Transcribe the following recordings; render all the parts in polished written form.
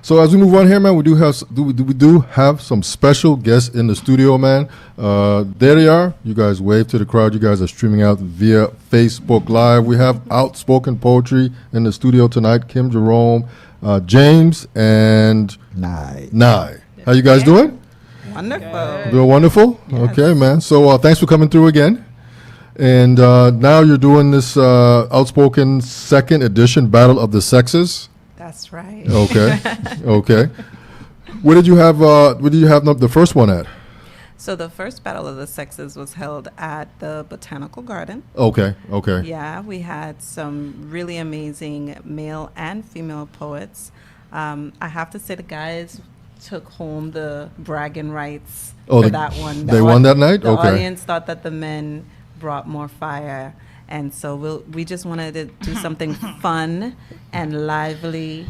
So as we move on here, man, we do have some special guests in the studio, man. There they are. You guys wave to the crowd. You guys are streaming out via Facebook Live. We have Outspoken Poetry in the studio tonight. Kim, Jerome, James, and Nye. How you guys doing? Wonderful. Doing wonderful? Yes. Okay, man. So thanks for coming through again. And now you're doing this Outspoken second edition Battle of the Sexes. That's right. Okay. Okay. Where did you have the first one at? So the first Battle of the Sexes was held at the Botanical Garden. Okay. Okay. Yeah, we had some really amazing male and female poets. I have to say the guys took home the bragging rights for that one. They won that night? The Okay. audience thought that the men brought more fire. And so we just wanted to do something fun and lively.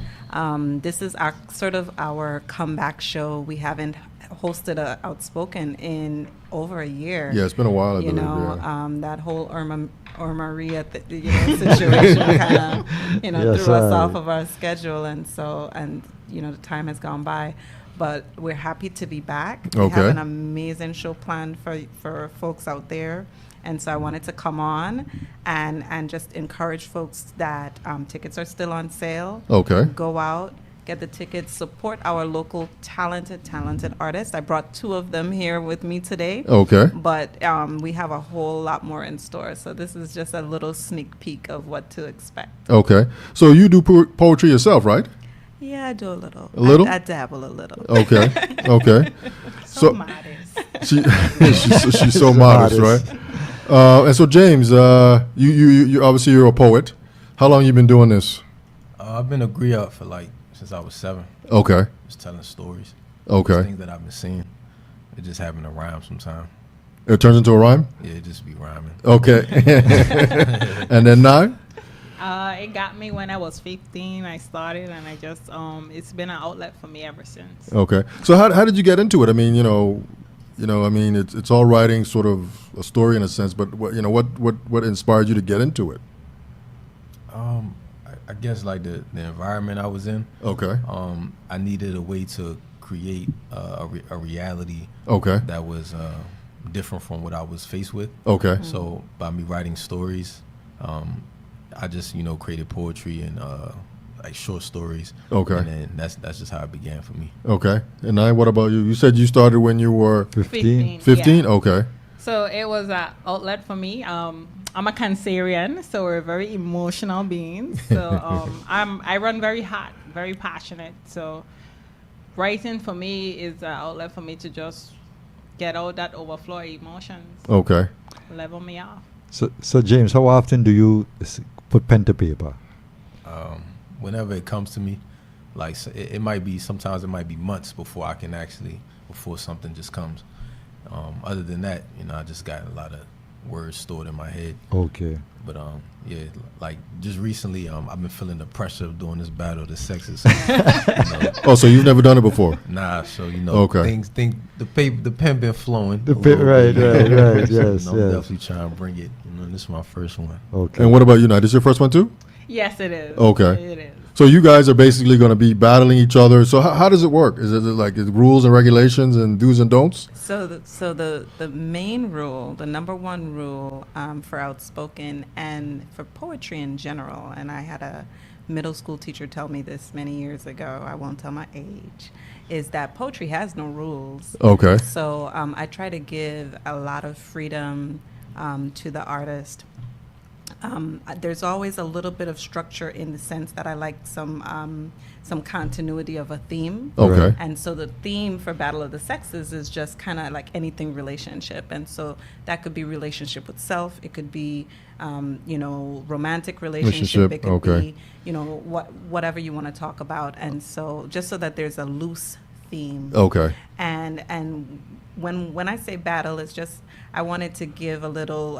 This is our comeback show. We haven't hosted a Outspoken in over a year. Yeah, it's been a while. That whole Irma Maria situation kind of threw us off of our schedule, and the time has gone by. But we're happy to be back. We have an amazing show planned for folks out there. And so I wanted to come on and just encourage folks that tickets are still on sale. Okay. Go out, get the tickets, support our local talented artists. I brought two of them here with me today. Okay. But we have a whole lot more in store. So this is just a little sneak peek of what to expect. Okay. So you do poetry yourself, right? Yeah, I do a little. A little? I dabble a little. Okay. Okay. So modest. She's so modest, right? And so James, you obviously you're a poet. How long you been doing this? I've been a griot for since I was 7. Okay. Just telling stories. Okay. Just things that I've been seeing. It just having to rhyme sometime. It turns into a rhyme? Yeah, it just be rhyming. Okay. And then Nye? It got me when I was 15. I started, and I just it's been an outlet for me ever since. Okay. So how did you get into it? I mean, it's all writing sort of a story in a sense, but what inspired you to get into it? I guess the environment I was in. Okay. I needed a way to create a reality. Okay. That was different from what I was faced with. Okay. Mm-hmm. So by me writing stories, I just created poetry and short stories. Okay. And then that's just how it began for me. Okay. And Nye, what about you? You said you started when you were 15. 15? Yeah. Okay. So it was an outlet for me. I'm a Cancerian, so we're very emotional beings. So I run very hot, very passionate. So writing for me is an outlet for me to just get out that overflow emotions. Okay. Level me off. So James, how often do you put pen to paper? Whenever it comes to me, it might be, sometimes it might be months before before something just comes. Other than that, I just got a lot of words stored in my head. Okay. But just recently, I've been feeling the pressure of doing this battle of the sexes. Oh, so you've never done it before? Nah, so okay. The pen been flowing. Right, yes, I'm definitely trying to bring it. This is my first one. Okay. And what about you, Nye? This is your first one too? Yes, it is. Okay. It is. So you guys are basically going to be battling each other. So how does it work? Is it rules and regulations and do's and don'ts? So the main rule, the number one rule for Outspoken and for poetry in general, and I had a middle school teacher tell me this many years ago, I won't tell my age, is that poetry has no rules. Okay. So I try to give a lot of freedom to the artist. There's always a little bit of structure in the sense that I like some continuity of a theme. Okay. And so the theme for Battle of the Sexes is just kind of like anything relationship. And so that could be relationship with self. It could be, romantic relationship. It could be, whatever you want to talk about. And so just so that there's a loose theme. Okay. And when I say battle, it's just I wanted to give a little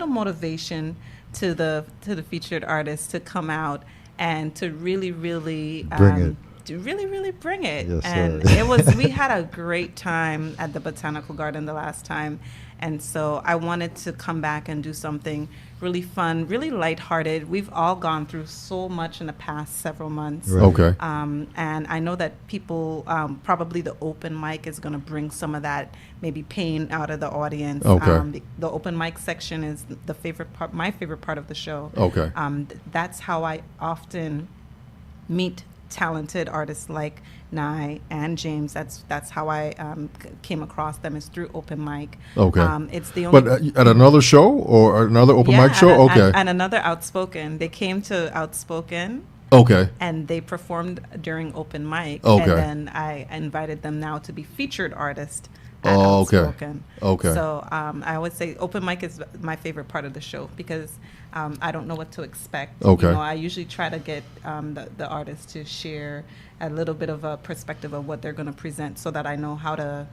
motivation to the featured artist to come out and to really bring it. To really bring it. Yes, and sir. we had a great time at the Botanical Garden the last time, And so I wanted to come back and do something really fun, really lighthearted. We've all gone through so much in the past several months. Right. Okay. And I know that people, probably the open mic is going to bring some of that maybe pain out of the audience. Okay. The open mic section is the favorite part, my favorite part of the show. Okay. That's how I often meet talented artists like Nye and James. That's how I came across them, is through open mic. Okay. It's the only. But at another show or another open Yeah, mic show? Okay. And another OutSpoken. They came to OutSpoken Okay. and they performed during open mic. Okay. And then I invited them now to be featured artist at Oh, okay. OutSpoken. Okay. So I always say open mic is my favorite part of the show because I don't know what to expect. Okay. You know, I usually try to get the artists to share a little bit of a perspective of what they're going to present so that I know how to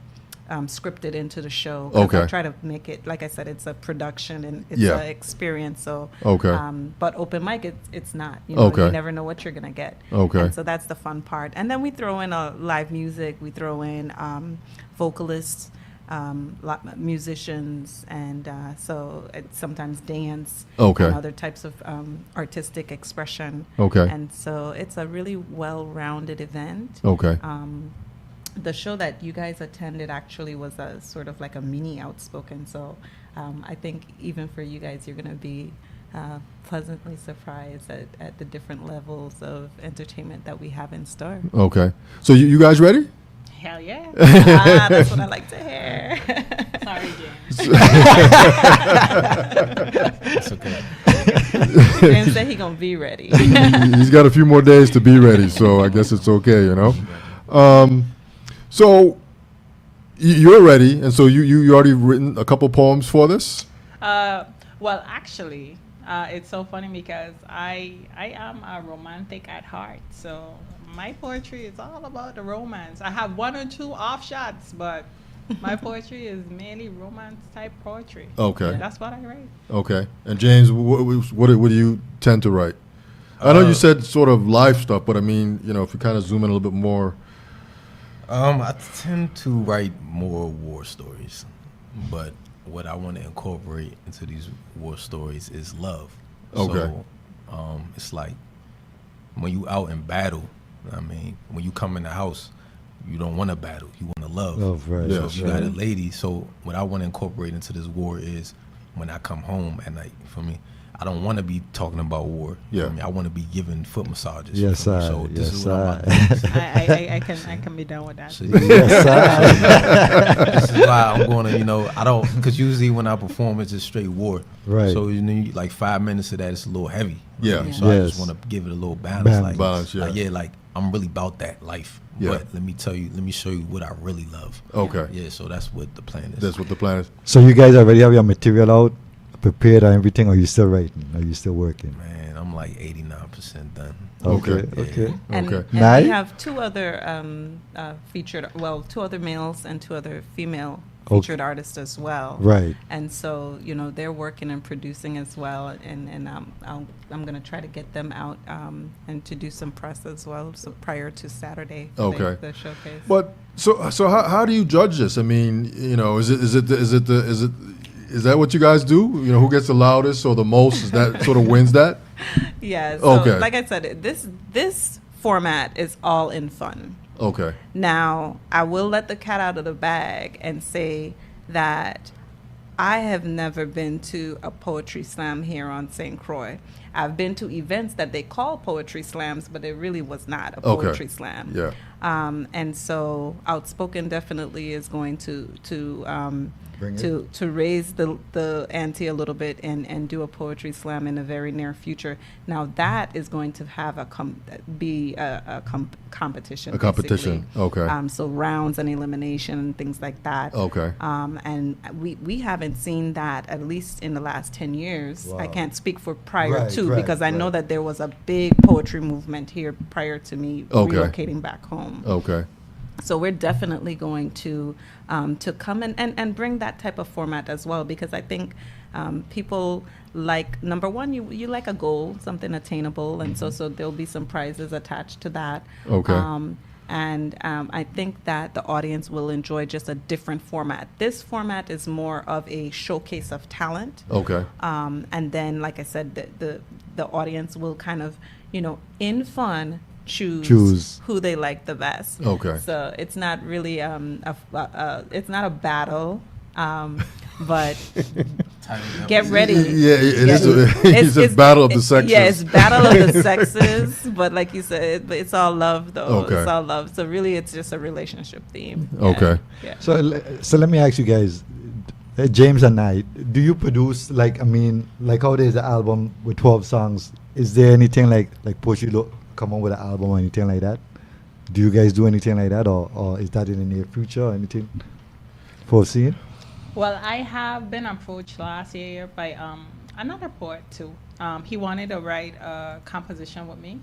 script it into the show. 'Cause Okay. I try to make it, like I said, it's a production and it's Yeah. an experience. So, Okay. But open mic, it's not. You know, Okay. you never know what you're going to get. Okay. And so that's the fun part. And then we throw in live music. We throw in vocalists, musicians, and so it's sometimes dance Okay. and other types of artistic expression. Okay. And so it's a really well-rounded event. Okay. The show that you guys attended actually was a sort of like a mini OutSpoken. So I think even for you guys, you're going to be pleasantly surprised at the different levels of entertainment that we have in store. Okay. So you guys ready? Hell yeah. That's what I like to hear. Sorry, James. It's okay. James said he gonna be ready. He's got a few more days to be ready, so I guess it's okay, you know. So you're ready, and so you already written a couple poems for this. Well, actually, it's so funny because I am a romantic at heart. So my poetry is all about the romance. I have one or two offshots, but my poetry is mainly romance type poetry. Okay. And that's what I write. Okay. And James, what do you tend to write? I know you said sort of live stuff, but I mean, you know, if you kind of zoom in a little bit more. I tend to write more war stories, but what I want to incorporate into these war stories is love. Okay. So, it's like when you out in battle, I mean, when you come in the house, you don't want to battle, you want to love. Love, right. Yeah. So if you got a lady, so what I want to incorporate into this war is when I come home at night, for me, I don't want to be talking about war. You know what I mean? I want to be giving foot massages. Yes, you feel me? sir. So this Yes, is what I'm sir. about to do. I can be done with that. So Yes, this is why I'm going to, you know, I don't, because usually when I perform, it's just straight war. Right. So you need like 5 minutes of that, it's a little heavy. Yeah. So I Yes. just want to give it a little balance. Balance. Like, Balance, yeah. like, like I'm really about that life. Yeah. But let me show you what I really love. Okay. Yeah, so that's what the plan is. That's what the plan is. So you guys already have your material out, prepared and everything, or are you still writing? Are you still working? Man, I'm like 89% done. Okay. Okay. Okay. And, Okay. and Nye? we have two other two other males and two other female Okay. featured artists as well. Right. And so, you know, they're working and producing as well. And I'm going to try to get them out and to do some press as well. So prior to Saturday, for Okay. the showcase. But so how do you judge this? I mean, you know, is that what you guys do? You know, who gets the loudest or the most? Is that sort of wins that? Yeah. So Okay. like I said, this format is all in fun. Okay. Now, I will let the cat out of the bag and say that I have never been to a poetry slam here on St. Croix. I've been to events that they call poetry slams, but it really was not a Okay. poetry slam. Yeah. And so OutSpoken definitely is going to Bring it. to raise the ante a little bit and do a poetry slam in the very near future. Now that is going to have a competition. A competition. basically. Okay. So rounds and elimination and things like that. Okay. And we haven't seen that at least in the last 10 years. I Wow. can't speak for prior Right, to right, because I know right. that there was a big poetry movement here prior to me Okay. relocating back home. Okay. So we're definitely going to come and bring that type of format as well, because I think people like, number one, you like a goal, something attainable, and so there'll be some prizes attached to that. Okay. And I think that the audience will enjoy just a different format. This format is more of a showcase of talent. Okay. And then, like I said, the audience will kind of, in fun, choose who they like the best. Okay. So it's not really it's not a battle, but get ready. Yeah, it's a battle of the sexes. Yeah, it's battle of the sexes. But like you said, it's all love, though. Okay. It's all love. So really, it's just a relationship theme. Okay. Yeah. So let me ask you guys, James and I, do you produce like how there's an album with 12 songs? Is there anything like Poetry come on with an album or anything like that? Do you guys do anything like that, or is that in the near future or anything foreseen? Well, I have been approached last year by another poet too. He wanted to write a composition with me.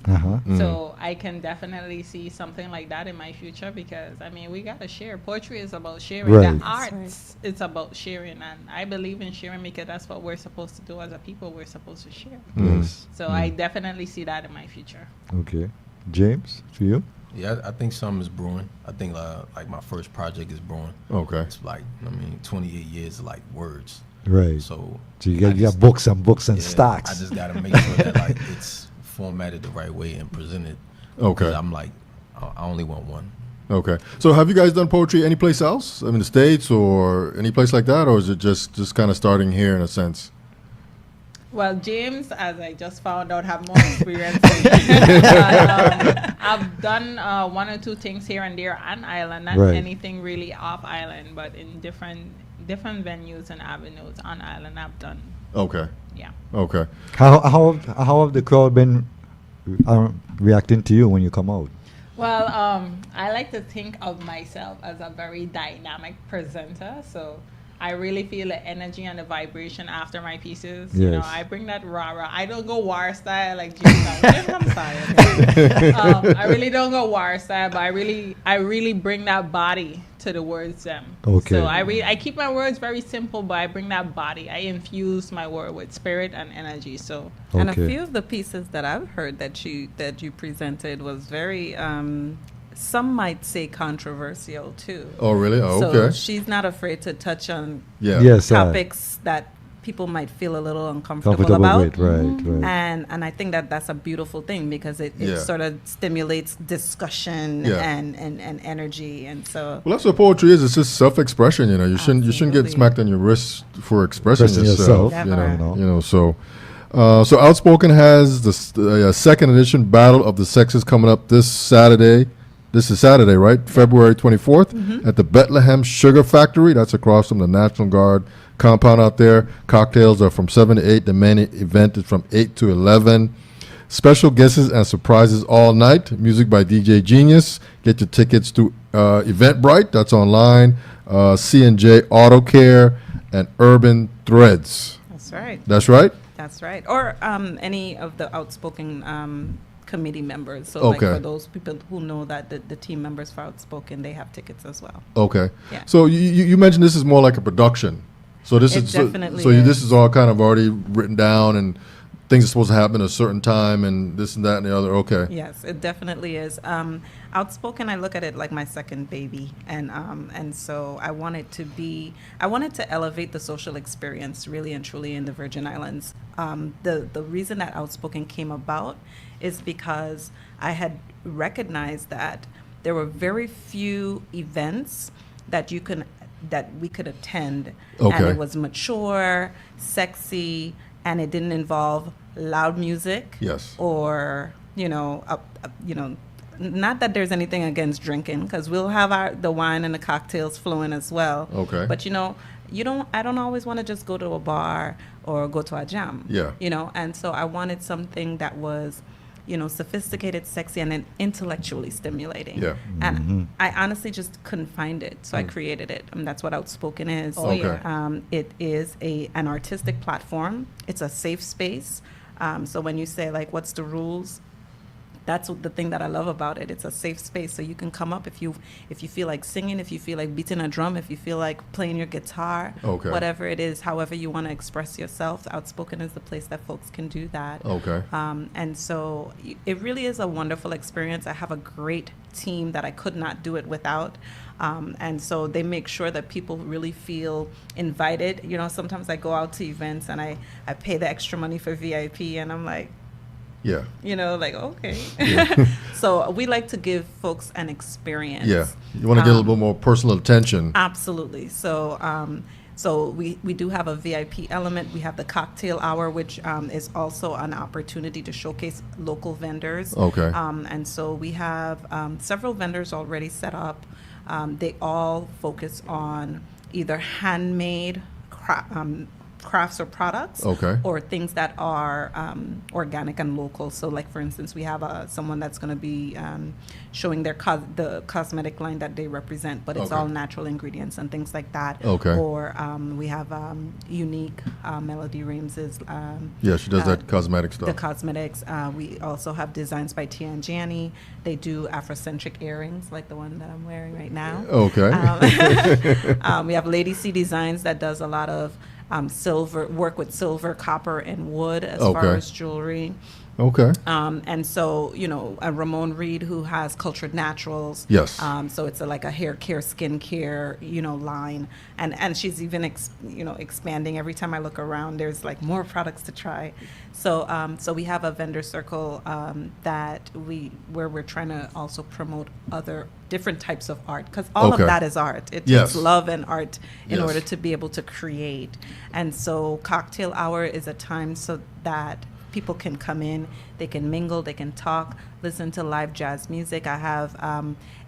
So I can definitely see something like that in my future, because we gotta share. Poetry is about sharing. Right. The arts, it's about sharing, and I believe in sharing because that's what we're supposed to do as a people. We're supposed to share. Yes. So I definitely see that in my future. Okay. James, for you? Yeah, I think something is brewing. I think like my first project is brewing. Okay. It's like 28 years of like words. Right. So you got books and stacks. I just gotta make sure that like it's formatted the right way and presented. Okay. 'Cause I'm like, I only want one. Okay. So have you guys done poetry anyplace else? The States or any place like that, or is it just kind of starting here in a sense? Well, James, as I just found out, have more experience. I've done one or two things here and there on island, not anything really off island, but in different venues and avenues on island I've done. Okay. Yeah. Okay. How have the crowd been reacting to you when you come out? Well, I like to think of myself as a very dynamic presenter, so I really feel the energy and the vibration after my pieces. Yes. I bring that rah-rah. I don't go war style like James. I'm sorry. I really don't go war style, but I really bring that body to the words them. Okay. So I keep my words very simple, but I bring that body. I infuse my word with spirit and energy. So and a few of the pieces that I've heard that you presented was very some might say controversial too. Oh, really? Oh, so okay. she's not afraid to touch on topics that people might feel a little uncomfortable about. With, right. And I think that's a beautiful thing, because it sort of stimulates discussion and energy. And so, well, that's what poetry is. It's just self-expression. You shouldn't get smacked on your wrist for expressing yourself. So OutSpoken has the second edition Battle of the Sexes coming up this Saturday. This is Saturday, right? February 24th at the Bethlehem Sugar Factory. That's across from the National Guard compound out there. Cocktails are from 7 to 8. The main event is from 8 to 11. Special guests and surprises all night. Music by DJ Genius. Get your tickets to Eventbrite. That's online. C&J Auto Care and Urban Threads. That's right. That's right? That's right. Or any of the OutSpoken committee members. So like for those people who know that the team members for OutSpoken, they have tickets as well. Okay. Yeah. So you mentioned this is more like a production. So this is this is all kind of already written down, and things are supposed to happen at a certain time, and this and that and the other. Okay. Yes, it definitely is. OutSpoken, I look at it like my second baby, and so I wanted to elevate the social experience really and truly in the Virgin Islands. The reason that OutSpoken came about is because I had recognized that there were very few events that we could attend, and it was mature, sexy, and it didn't involve loud music. Yes. Or not that there's anything against drinking, because we'll have the wine and the cocktails flowing as well. Okay. But I don't always want to just go to a bar or go to a jam. Yeah. And so I wanted something that was, sophisticated, sexy, and then intellectually stimulating. Yeah. And I honestly just couldn't find it, so I created it. And that's what OutSpoken is. Oh, yeah. It is an artistic platform. It's a safe space. So when you say, like, what's the rules? That's the thing that I love about it. It's a safe space, so you can come up if you feel like singing, if you feel like beating a drum, if you feel like playing your guitar, whatever it is, however you want to express yourself. OutSpoken is the place that folks can do that. Okay. And so it really is a wonderful experience. I have a great team that I could not do it without. And so they make sure that people really feel invited. You know, sometimes I go out to events and I pay the extra money for VIP, and I'm like, Yeah. you know, like, okay. Yeah. So we like to give folks an experience. Yeah. You want to get a little bit more personal attention. Absolutely. So we do have a VIP element. We have the cocktail hour, which is also an opportunity to showcase local vendors. Okay. And so we have several vendors already set up. They all focus on either handmade crafts or products, Okay. or things that are organic and local. So, like for instance, we have someone that's going to be showing their the cosmetic line that they represent, but it's Okay. all natural ingredients and things like that. Okay. Or we have Unique Melody Reams's. Yeah, she does that cosmetic stuff. The cosmetics. We also have designs by Tia and Jani. They do Afrocentric earrings, like the one that I'm wearing right now. Okay. We have Lady C Designs that does a lot of silver work with silver, copper, and wood as far Okay. as jewelry. Okay. And so, you know, Ramon Reed, who has Cultured Naturals. Yes. So it's like a hair care, skin care, you know, line. And she's even, expanding. Every time I look around, there's like more products to try. So so we have a vendor circle where we're trying to also promote other different types of art, because all Okay. of that is art. It Yes. takes love and art in Yes. order to be able to create. And so cocktail hour is a time so that people can come in, they can mingle, they can talk, listen to live jazz music. I have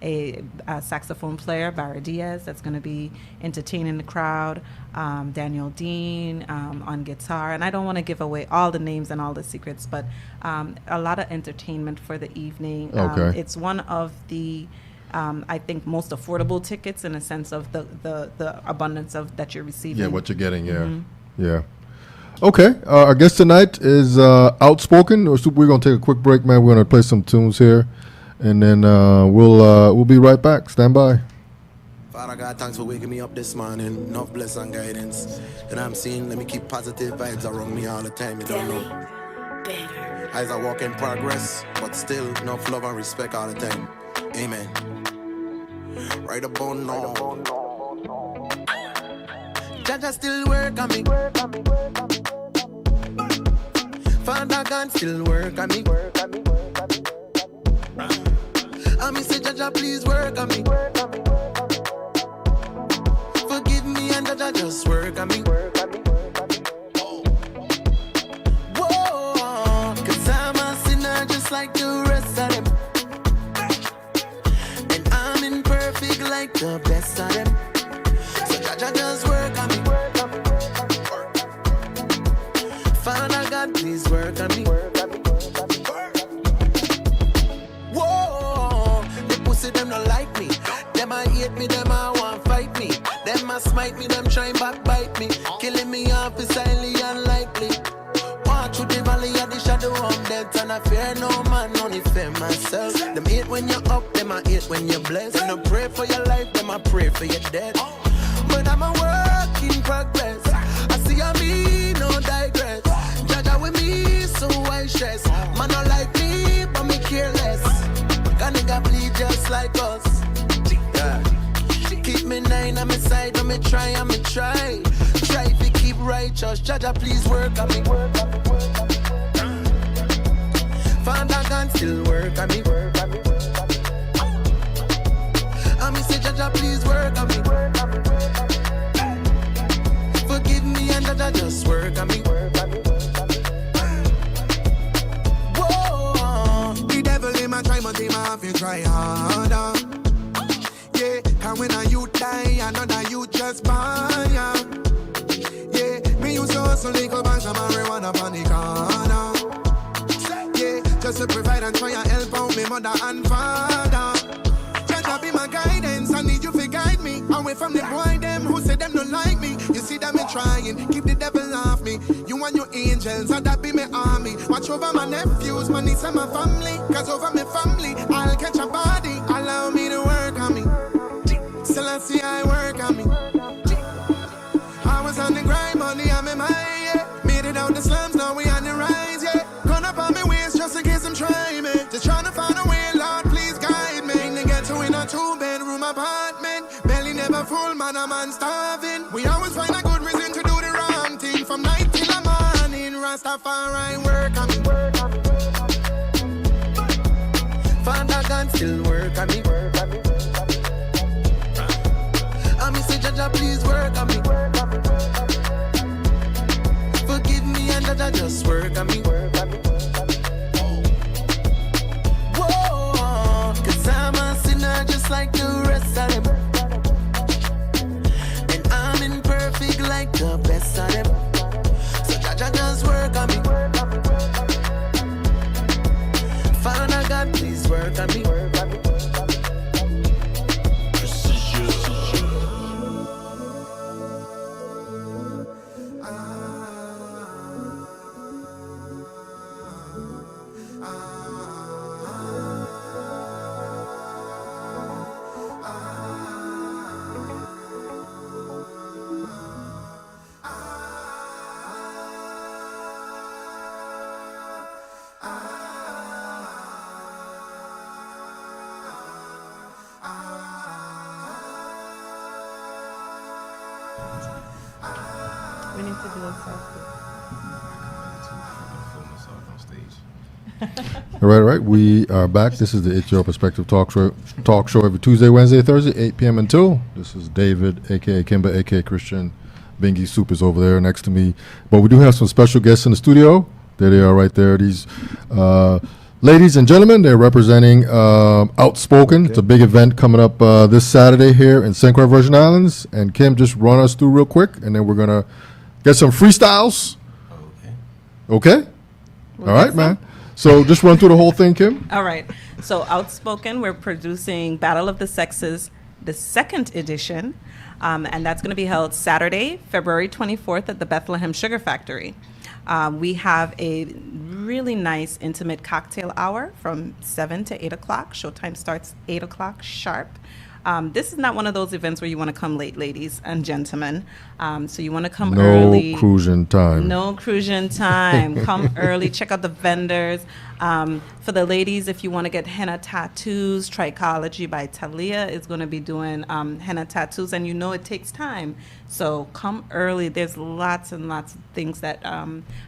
a saxophone player, Barra Diaz, that's going to be entertaining the crowd, Daniel Dean on guitar. And I don't want to give away all the names and all the secrets, but a lot of entertainment for the evening. Okay. It's one of the I think most affordable tickets, in a sense of the abundance of that you're receiving. Yeah, what you're getting, yeah. Mhm. Yeah. Okay, our guest tonight is OutSpoken. We're going to take a quick break, man. We're going to play some tunes here, and then we'll be right back. Stand by. Father God, thanks for waking me up this morning. Enough bless and guidance. And I'm seeing, let me keep positive vibes around me all the time. You don't know. As I walk in progress, but still enough love and respect all the time. Amen. Right upon now. Jaja still work on me. Father God still work on me. I me say, Jaja, please work on me. Forgive me and Jaja, just work on me. Whoa, 'cause I'm a sinner just like the rest of them. And I'm imperfect like the best of them. So Jaja, just work on me. Father God, please work on me. Whoa, the pussy them don't like me. Them I hate me, them I want fight me. Them I smite me, them try and backbite me. Killing me off is highly unlikely. Walk through the valley of the shadow of death, and I fear no man, only fear myself. Them hate when you're up, them I hate when you're blessed. And I pray for your life, them I pray for your death. But I'm a work in progress. I see a me, no digress. Jaja with me, so I stress. Man not like me, but me careless. Got nigga bleed just like us. Yeah. Keep me nine on my side, and me try, and me try. Try to keep righteous. Jaja, please work on me. Father God still work on me. I me say, Jaja, please work on me. Forgive me and Jaja, just work on me. Whoa, the devil in my try, but him have to try harder. Yeah, cause when a youth die, another youth just buy. Yeah, me used to hustle little bunch of marijuana on the corner. Yeah, just to provide and try and help out me mother and father. Jaja be my guidance, I need you to guide me away from the boy them who say them don't like me. You see them me trying, keep the devil off me. You and your angels, and that be my army. Watch over my nephews, my niece and my family. Cause over my family, I'll catch a body. Allow me to work on me. Still I see I work on me. I was on the grind, money on my mind, yeah. Made it out the slums, now we on the rise, yeah. Gone up on my waist just in case I'm trying me. Just trying to find a way, Lord, please guide me. apartment. Belly never full, man, a man starving. We always find a good reason to do the wrong thing. From night till the morning, Rastafari work on me. Father God still work on me. I me say, Jaja, please work on me. Forgive me and Jaja, just work on me. Whoa, 'cause I'm a sinner just like the rest of them. And I'm imperfect like the best of them. So Jaja, just work on me. Father God, please work on me. We need to do a selfie. All right. We are back. This is the It's Your Perspective talk show every Tuesday, Wednesday, Thursday, 8 p.m. until. This is David, a.k.a. Kimba, a.k.a. Christian. Bingy Soup is over there next to me. But we do have some special guests in the studio. There they are right there. These ladies and gentlemen, they're representing OutSpoken. It's a big event coming up this Saturday here in St. Croix, Virgin Islands. And Kim, just run us through real quick, and then we're going to get some freestyles. Okay? We'll All right, man. So just run through the whole thing, Kim. All right. So OutSpoken, we're producing Battle of the Sexes, the second edition. And that's going to be held Saturday, February 24th at the Bethlehem Sugar Factory. We have a really nice intimate cocktail hour from 7 to 8 o'clock. Showtime starts 8 o'clock sharp. This is not one of those events where you want to come late, ladies and gentlemen. So you want to come early. No cruising time. No cruising time. Come early. Check out the vendors. For the ladies, if you want to get henna tattoos, Trichology by Talia is going to be doing henna tattoos, and you know it takes time. So come early. There's lots and lots of things that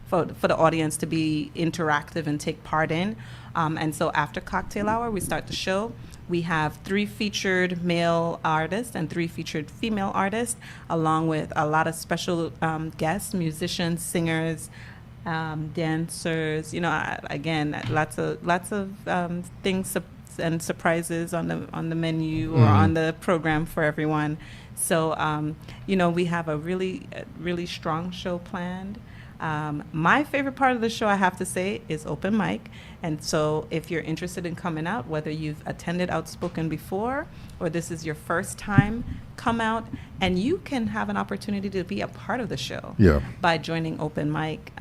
for the audience to be interactive and take part in. And so after cocktail hour, we start the show. We have 3 featured male artists and 3 featured female artists, along with a lot of special guests, musicians, singers, dancers. You know, again, lots of things and surprises on the menu or on the program for everyone. So, you know, we have a really strong show planned. My favorite part of the show, I have to say, is open mic. And so if you're interested in coming out, whether you've attended OutSpoken before or this is your first time, come out and you can have an opportunity to be a part of the show by joining open mic.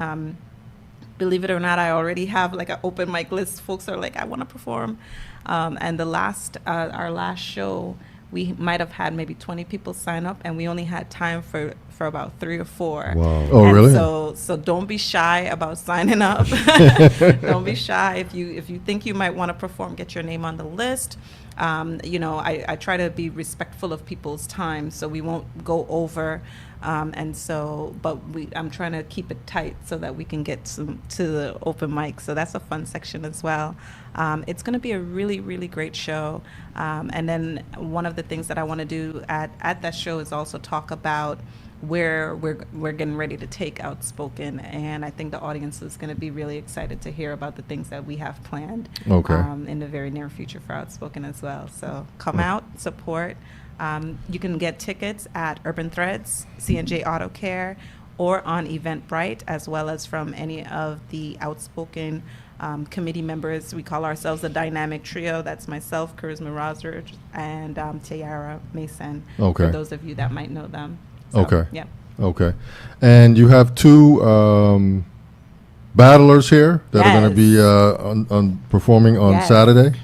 Believe it or not, I already have like an open mic list. Folks are like, I want to perform. And our last show, we might have had maybe 20 people sign up, and we only had time for about 3 or 4. Wow. Oh, and really? So don't be shy about signing up. Don't be shy. If you think you might want to perform, get your name on the list. You know, I try to be respectful of people's time, so we won't go over. But I'm trying to keep it tight so that we can get to the open mic. So that's a fun section as well. It's going to be a really, really great show. And then one of the things that I want to do at that show is also talk about where we're getting ready to take OutSpoken, and I think the audience is going to be really excited to hear about the things that we have planned in the very near future for OutSpoken as well. So come out, support. You can get tickets at Urban Threads, C&J Auto Care, or on Eventbrite, as well as from any of the OutSpoken committee members. We call ourselves a dynamic trio. That's myself, Charisma Rosridge, and Tiara Mason, for those of you that might know them. So, yeah. Okay. And you have 2 battlers here that are going to be performing on Saturday.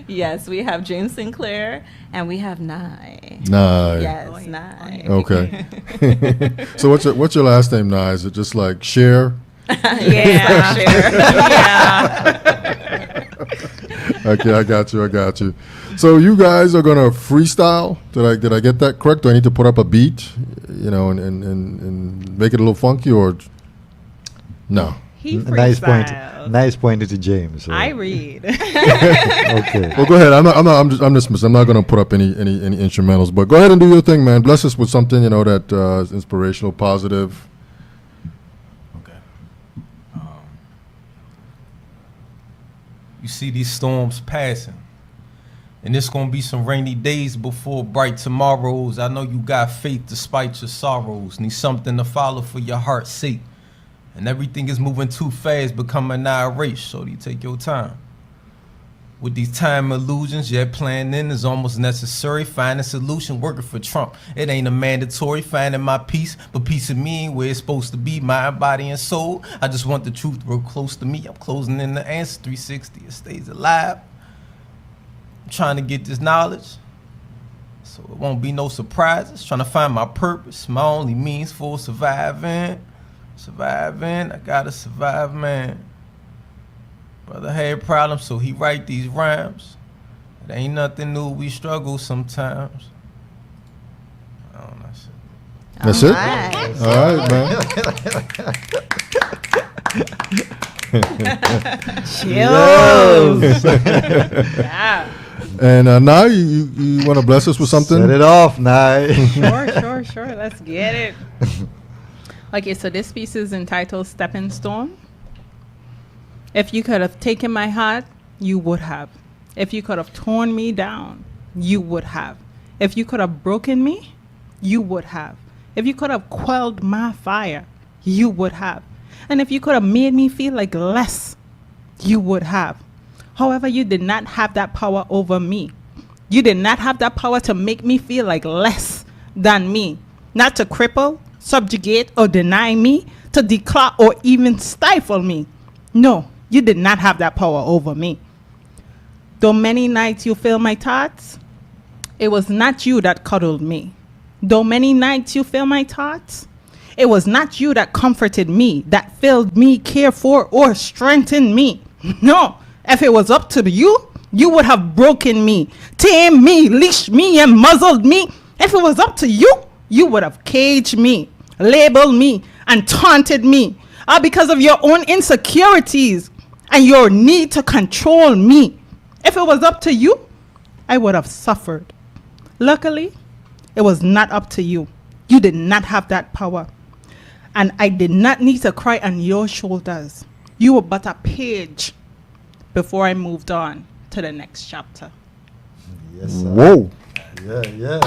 Yes, we have James Sinclair and we have Nye. Yes, Nye. Okay. So what's your last name, Nye? Is it just like Cher? Yeah, Cher. Yeah. Okay, I got you. So you guys are gonna freestyle. Did I get that correct? Do I need to put up a beat, and make it a little funky, or no? He Nice point. freestyles. Nice point to James. So. I read. Okay. Well, go ahead. I'm dismissed. I'm not gonna put up any instrumentals, but go ahead and do your thing, man. Bless us with something that is inspirational, positive. Okay. You see these storms passing, and it's gonna be some rainy days before bright tomorrows. I know you got faith despite your sorrows. Need something to follow for your heart's sake. And everything is moving too fast, becoming a race. So you take your time. With these time illusions, yet planning is almost necessary. Find a solution, working for Trump. It ain't a mandatory. Finding my peace, but peace of me ain't where it's supposed to be. Mind, body, and soul. I just want the truth real close to me. I'm closing in the answer 360. It stays alive. I'm trying to get this knowledge, so it won't be no surprises. Trying to find my purpose, my only means for surviving. I gotta survive, man. Brother had problems, so he write these rhymes. It ain't nothing new, we struggle sometimes. I don't know. That's it. All right, man. Chills. Yeah. And now you want to bless us with something? Set it off, Nye. Sure. Let's get it. Okay, so this piece is entitled Stepping Stone. If you could have taken my heart, you would have. If you could have torn me down, you would have. If you could have broken me, you would have. If you could have quelled my fire, you would have. And if you could have made me feel like less, you would have. However, you did not have that power over me. You did not have that power to make me feel like less than me. Not to cripple, subjugate, or deny me, to declare or even stifle me. No, you did not have that power over me. Though many nights you fill my thoughts, it was not you that cuddled me. Though many nights you fill my thoughts, it was not you that comforted me, that filled me, cared for, or strengthened me. No, if it was up to you, you would have broken me, tamed me, leashed me, and muzzled me. If it was up to you, you would have caged me, labeled me, and taunted me, all because of your own insecurities and your need to control me. If it was up to you, I would have suffered. Luckily, it was not up to you. You did not have that power. And I did not need to cry on your shoulders. You were but a page before I moved on to the next chapter. Yes, sir. Whoa. Yeah.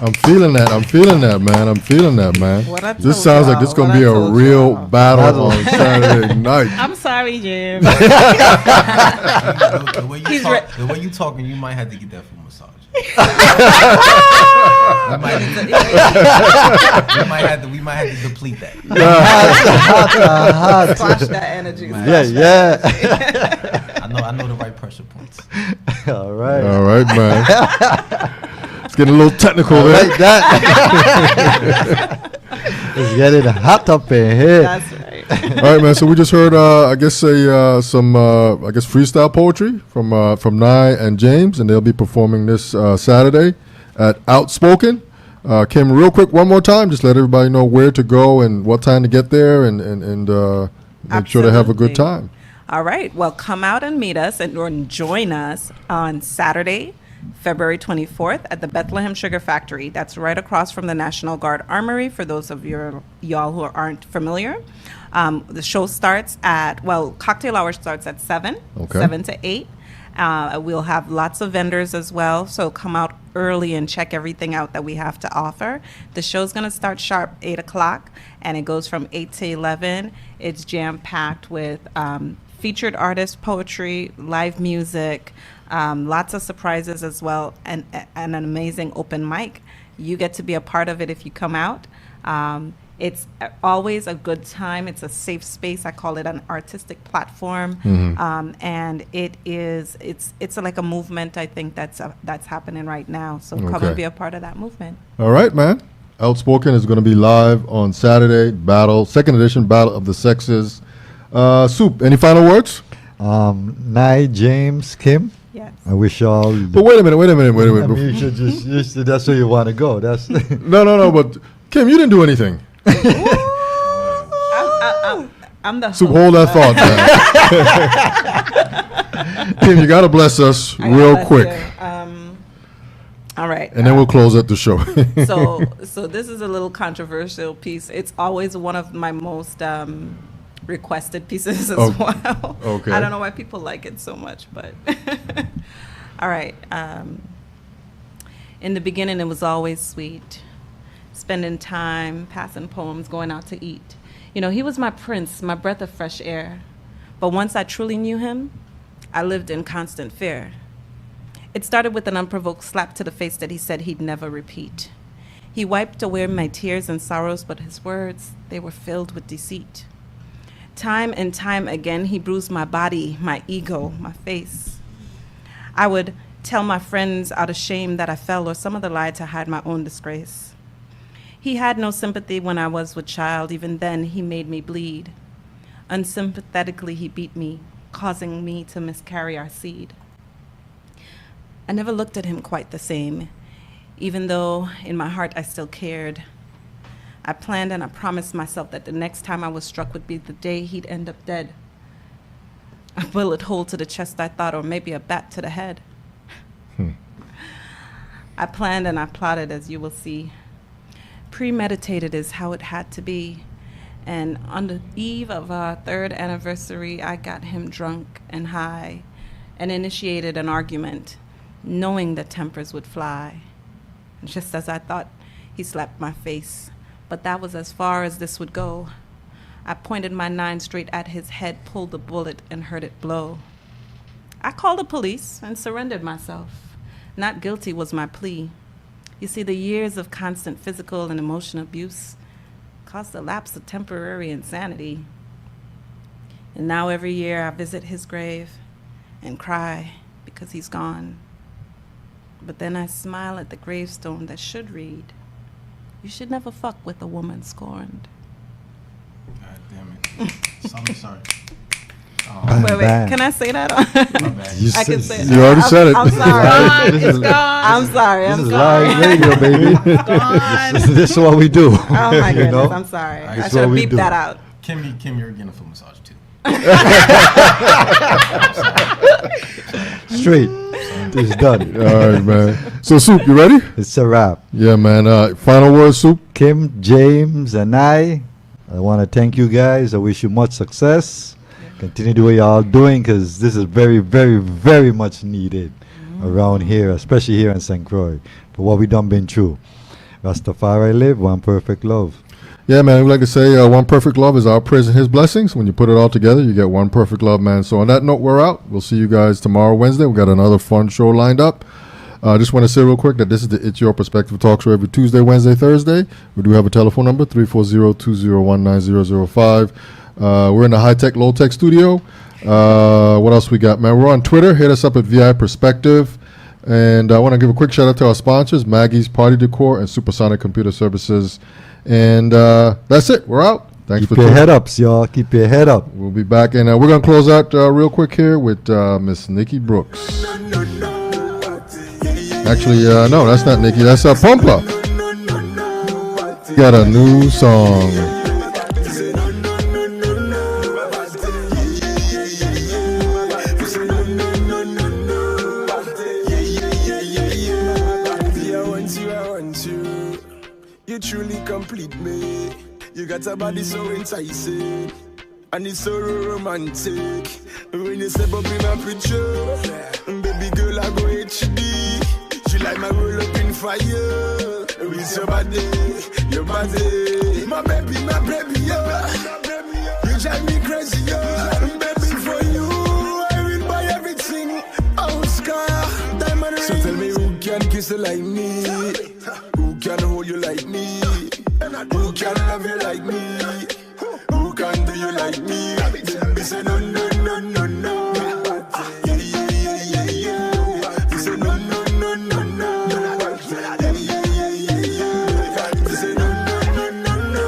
I'm feeling that, man. What I This told sounds like y'all, this going what to be I a told real y'all. battle on Saturday night. I'm sorry, Jim. The way you talking, you might have to get that full massage. we might have to deplete that. Squash that energy. Yeah. I know the right pressure points. All right. All right, man. It's getting a little technical there. Like that. It's getting hot up in here. That's right. All right, man. So we just heard, some freestyle poetry from Nye and James, and they'll be performing this Saturday at OutSpoken. Kim, real quick, one more time, just let everybody know where to go and what time to get there, and make sure they have a good Absolutely. time. All right. Well, come out and meet us and join us on Saturday, February 24th at the Bethlehem Sugar Factory. That's right across from the National Guard Armory, for those of y'all who aren't familiar. The show starts cocktail hour starts at 7, Okay. 7 to 8. We'll have lots of vendors as well, so come out early and check everything out that we have to offer. The show's going to start sharp 8 o'clock, and it goes from 8 to 11. It's jam-packed with featured artist poetry, live music, lots of surprises as well, and an amazing open mic. You get to be a part of it if you come out. It's always a good time. It's a safe space. I call it an artistic platform, and it's like a movement. I think that's happening right now. So come Okay. and be a part of that movement. All right, man. OutSpoken is going to be live on Saturday. Second edition Battle of the Sexes. Soup, any final words? Nye, James, Kim, Yes. I wish all. But wait a minute. I mean, you should just that's where you want to go. That's No. But Kim, you didn't do anything. I'm the So host. hold that thought, man. Kim, you gotta bless us real Bless quick, you. All right. and then we'll close out the show. So this is a little controversial piece. It's always one of my most requested pieces as well. Okay. I don't know why people like it so much, but all right. In the beginning, it was always sweet, spending time, passing poems, going out to eat. You know, he was my prince, my breath of fresh air. But once I truly knew him, I lived in constant fear. It started with an unprovoked slap to the face that he said he'd never repeat. He wiped away my tears and sorrows, but his words, they were filled with deceit. Time and time again, he bruised my body, my ego, my face. I would tell my friends out of shame that I fell or some other lie to hide my own disgrace. He had no sympathy when I was with child. Even then, he made me bleed. Unsympathetically, he beat me, causing me to miscarry our seed. I never looked at him quite the same, even though in my heart I still cared. I planned and I promised myself that the next time I was struck would be the day he'd end up dead. A bullet hole to the chest, I thought, or maybe a bat to the head. I planned and I plotted, as you will see. Premeditated is how it had to be. And on the eve of our 3rd anniversary, I got him drunk and high and initiated an argument, knowing that tempers would fly. And just as I thought, he slapped my face. But that was as far as this would go. I pointed my 9 straight at his head, pulled the bullet, and heard it blow. I called the police and surrendered myself. Not guilty was my plea. You see, the years of constant physical and emotional abuse caused the lapse of temporary insanity. And now every year I visit his grave and cry because he's gone. But then I smile at the gravestone that should read, "You should never fuck with a woman scorned." God damn it. So I'm sorry. Wait, can I say that? I can say it. You already said it. I'm sorry. It's gone. I'm sorry. This I'm is sorry. live radio, baby. this is what we do. Oh my You goodness, know? I'm sorry. I That's should have what we beeped do. that out. Kim, you're getting a foot massage too. Straight. It's done. All right, man. So, Soup, you ready? It's a wrap. Yeah, man. Final words, Soup. Kim, James, and I want to thank you guys. I wish you much success. Continue to do what y'all doing, because this is very, very, very much needed around here, especially here in St. Croix, for what we done been through. Rastafari live, one perfect love. Yeah, man. We like to say one perfect love is our praise and his blessings. When you put it all together, you get one perfect love, man. So on that note, we're out. We'll see you guys tomorrow, Wednesday. We got another fun show lined up. I just want to say real quick that this is the It's Your Perspective talk show every Tuesday, Wednesday, Thursday. We do have a telephone number, 340-201-9005. We're in the high-tech, low-tech studio. What else we got, man? We're on Twitter. Hit us up at VI Perspective. And I want to give a quick shout-out to our sponsors, Maggie's Party Decor and Supersonic Computer Services. And that's it. We're out. Thanks Keep for your tuning head ups, y'all. Keep your head up. We'll be back. And we're going to close out real quick here with Miss Nikki Brooks. Actually, no, that's not Nikki. That's Pumpa. Got a new song. You truly complete me. You got a body so enticing, and it's so romantic. When you step up in my picture, baby girl, I go HD. She like my roll up in fire. With your body, my baby, yeah. You drive me crazy, yeah. Baby, for you, I will buy everything. Oscar, diamond ring. So tell me who can kiss you like me? Who can hold you like me? Who can love you like me? Who can do you like me? Baby, say no, no, no, no, no. Yeah, yeah, yeah, yeah, yeah. You say no, no, no, no, no. Yeah, yeah, yeah, yeah, yeah. You say no, no, no, no, no.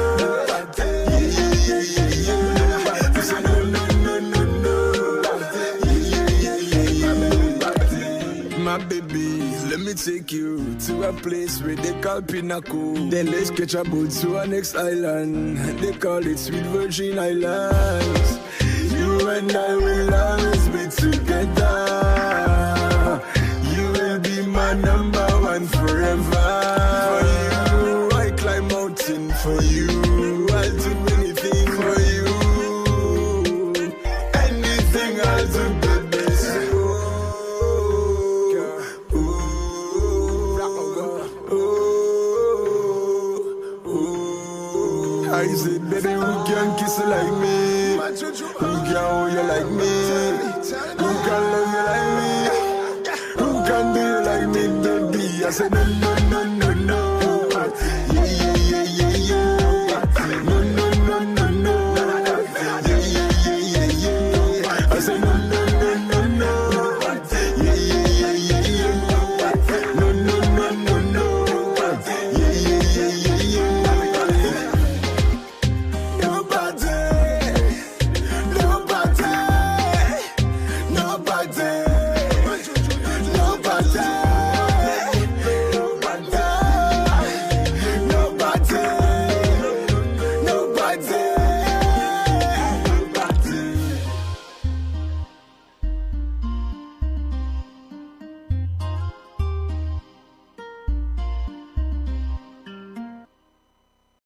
Yeah, yeah, yeah, yeah, yeah. You say no, no, no, no, no. Yeah, yeah, yeah, yeah, yeah. Let me take you to a place where they call Pinnacle. Then let's catch a boat to our next island. They call it Sweet Virgin Islands. You and I will always be together. You will be my number one forever. For you, I climb mountain. For you, I'll do anything for you. Anything I'll do, baby. I said, baby, who can kiss you like me? Who can hold you like me? Who can love you like me? Who can do you like me, baby? I said, no, no,